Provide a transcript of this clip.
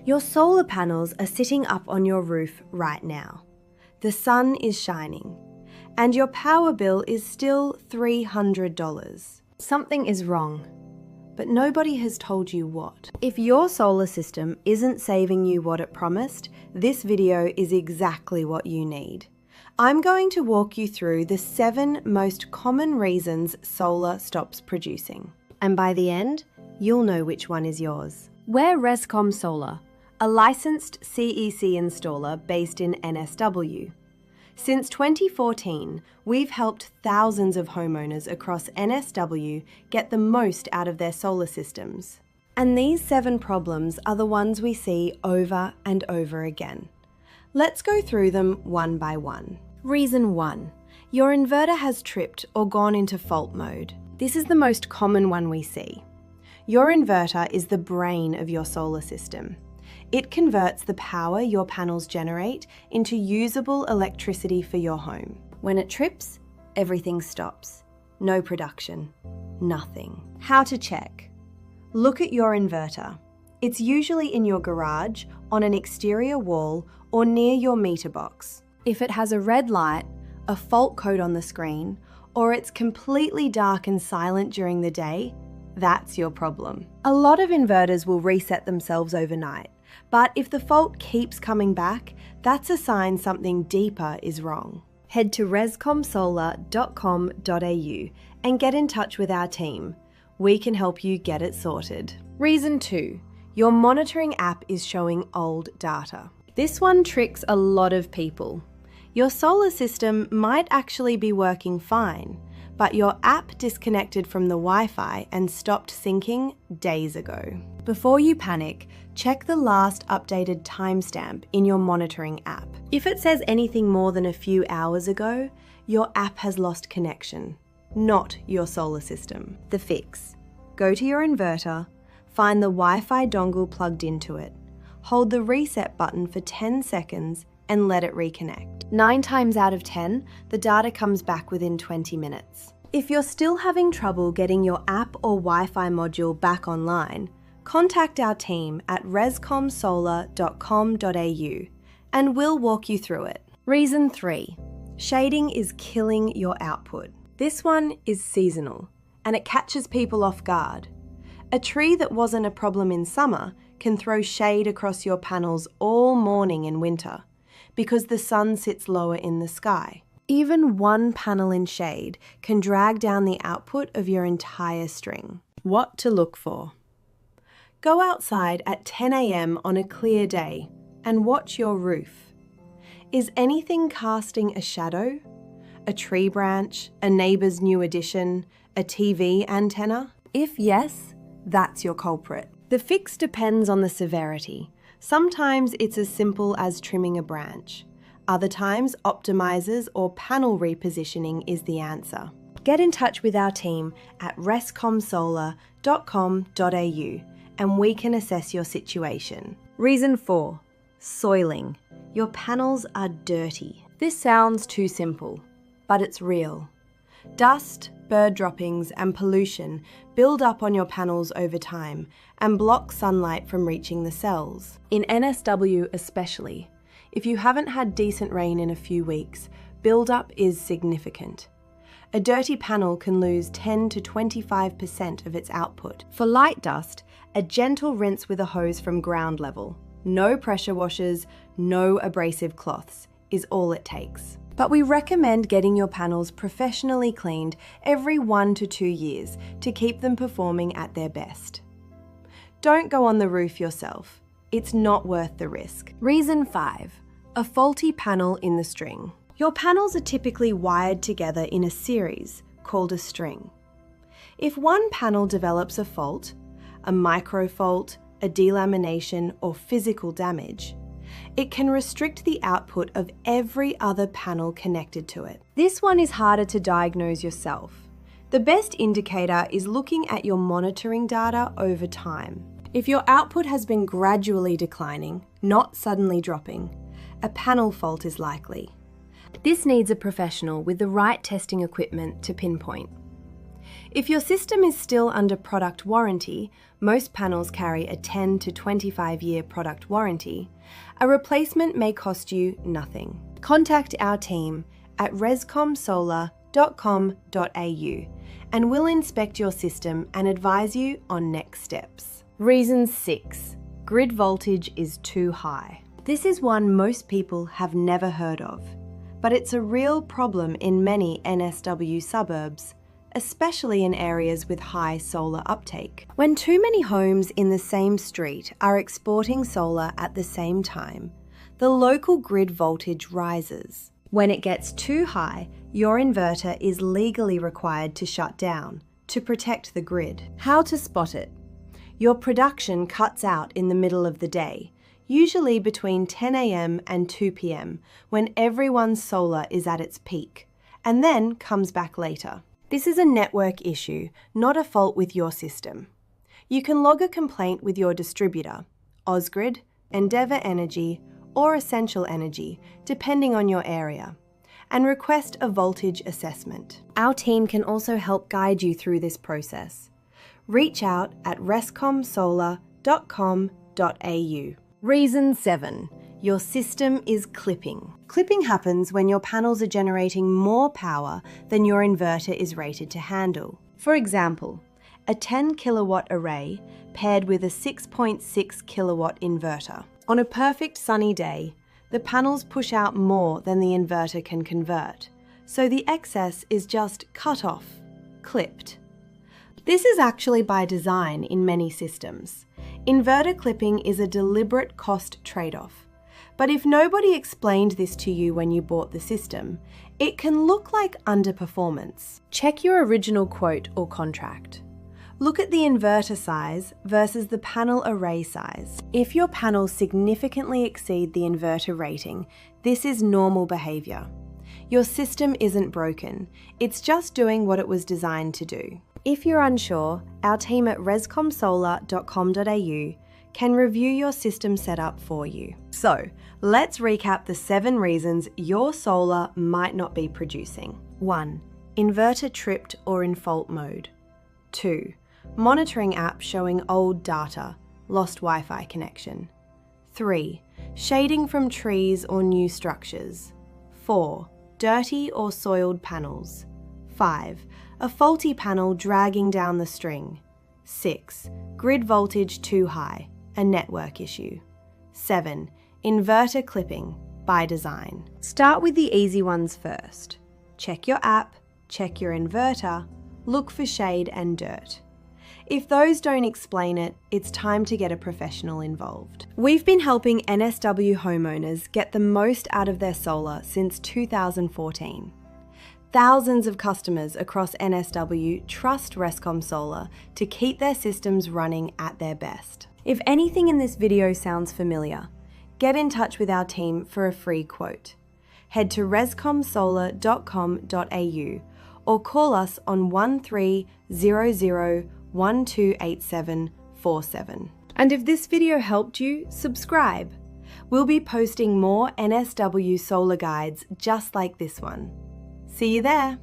Your solar panels are sitting up on your roof right now. The sun is shining, and your power bill is still $300. Something is wrong, but nobody has told you what. If your solar system isn't saving you what it promised, this video is exactly what you need. I'm going to walk you through the 7 most common reasons solar stops producing. And by the end, you'll know which one is yours. We're Rescom Solar, a licensed CEC installer based in NSW. Since 2014, we've helped thousands of homeowners across NSW get the most out of their solar systems. And these 7 problems are the ones we see over and over again. Let's go through them one by one. Reason 1. Your inverter has tripped or gone into fault mode. This is the most common one we see. Your inverter is the brain of your solar system. It converts the power your panels generate into usable electricity for your home. When it trips, everything stops. No production. Nothing. How to check? Look at your inverter. It's usually in your garage, on an exterior wall, or near your meter box. If it has a red light, a fault code on the screen, or it's completely dark and silent during the day, that's your problem. A lot of inverters will reset themselves overnight. But if the fault keeps coming back, that's a sign something deeper is wrong. Head to rescomsolar.com.au and get in touch with our team. We can help you get it sorted. Reason 2. Your monitoring app is showing old data. This one tricks a lot of people. Your solar system might actually be working fine, but your app disconnected from the Wi-Fi and stopped syncing days ago. Before you panic, check the last updated timestamp in your monitoring app. If it says anything more than a few hours ago, your app has lost connection, not your solar system. The fix: go to your inverter, find the Wi-Fi dongle plugged into it, hold the reset button for 10 seconds and let it reconnect. 9 times out of 10, the data comes back within 20 minutes. If you're still having trouble getting your app or Wi-Fi module back online, contact our team at rescomsolar.com.au and we'll walk you through it. Reason 3. Shading is killing your output. This one is seasonal and it catches people off guard. A tree that wasn't a problem in summer can throw shade across your panels all morning in winter because the sun sits lower in the sky. Even one panel in shade can drag down the output of your entire string. What to look for? Go outside at 10 a.m. on a clear day and watch your roof. Is anything casting a shadow? A tree branch, a neighbour's new addition, a TV antenna? If yes, that's your culprit. The fix depends on the severity. Sometimes it's as simple as trimming a branch. Other times, optimizers or panel repositioning is the answer. Get in touch with our team at rescomsolar.com.au and we can assess your situation. Reason 4. Soiling. Your panels are dirty. This sounds too simple, but it's real. Dust, bird droppings and pollution build up on your panels over time and block sunlight from reaching the cells. In NSW especially, if you haven't had decent rain in a few weeks, build-up is significant. A dirty panel can lose 10 to 25% of its output. For light dust, a gentle rinse with a hose from ground level, no pressure washers, no abrasive cloths, is all it takes. But we recommend getting your panels professionally cleaned every 1 to 2 years to keep them performing at their best. Don't go on the roof yourself. It's not worth the risk. Reason 5. A faulty panel in the string. Your panels are typically wired together in a series called a string. If one panel develops a fault, a micro fault, a delamination or physical damage, it can restrict the output of every other panel connected to it. This one is harder to diagnose yourself. The best indicator is looking at your monitoring data over time. If your output has been gradually declining, not suddenly dropping, a panel fault is likely. This needs a professional with the right testing equipment to pinpoint. If your system is still under product warranty, most panels carry a 10 to 25-year product warranty, a replacement may cost you nothing. Contact our team at rescomsolar.com.au and we'll inspect your system and advise you on next steps. Reason 6. Grid voltage is too high. This is one most people have never heard of, but it's a real problem in many NSW suburbs, especially in areas with high solar uptake. When too many homes in the same street are exporting solar at the same time, the local grid voltage rises. When it gets too high, your inverter is legally required to shut down to protect the grid. How to spot it? Your production cuts out in the middle of the day, usually between 10 a.m. and 2 p.m. when everyone's solar is at its peak, and then comes back later. This is a network issue, not a fault with your system. You can log a complaint with your distributor, Ausgrid, Endeavour Energy, or Essential Energy, depending on your area, and request a voltage assessment. Our team can also help guide you through this process. Reach out at rescomsolar.com.au. Reason 7. Your system is clipping. Clipping happens when your panels are generating more power than your inverter is rated to handle. For example, a 10 kilowatt array paired with a 6.6 kilowatt inverter. On a perfect sunny day, the panels push out more than the inverter can convert, so the excess is just cut off, clipped. This is actually by design in many systems. Inverter clipping is a deliberate cost trade-off. But if nobody explained this to you when you bought the system, it can look like underperformance. Check your original quote or contract. Look at the inverter size versus the panel array size. If your panels significantly exceed the inverter rating, this is normal behaviour. Your system isn't broken, it's just doing what it was designed to do. If you're unsure, our team at rescomsolar.com.au can review your system setup for you. So, let's recap the 7 reasons your solar might not be producing. 1. Inverter tripped or in fault mode. 2. Monitoring app showing old data, lost Wi-Fi connection. 3. Shading from trees or new structures. 4. Dirty or soiled panels. 5. A faulty panel dragging down the string. 6. Grid voltage too high, a network issue. 7. Inverter clipping, by design. Start with the easy ones first. Check your app, check your inverter, look for shade and dirt. If those don't explain it, it's time to get a professional involved. We've been helping NSW homeowners get the most out of their solar since 2014. Thousands of customers across NSW trust Rescom Solar to keep their systems running at their best. If anything in this video sounds familiar, get in touch with our team for a free quote. Head to rescomsolar.com.au or call us on 1300 128747. And if this video helped you, subscribe. We'll be posting more NSW solar guides just like this one. See you there.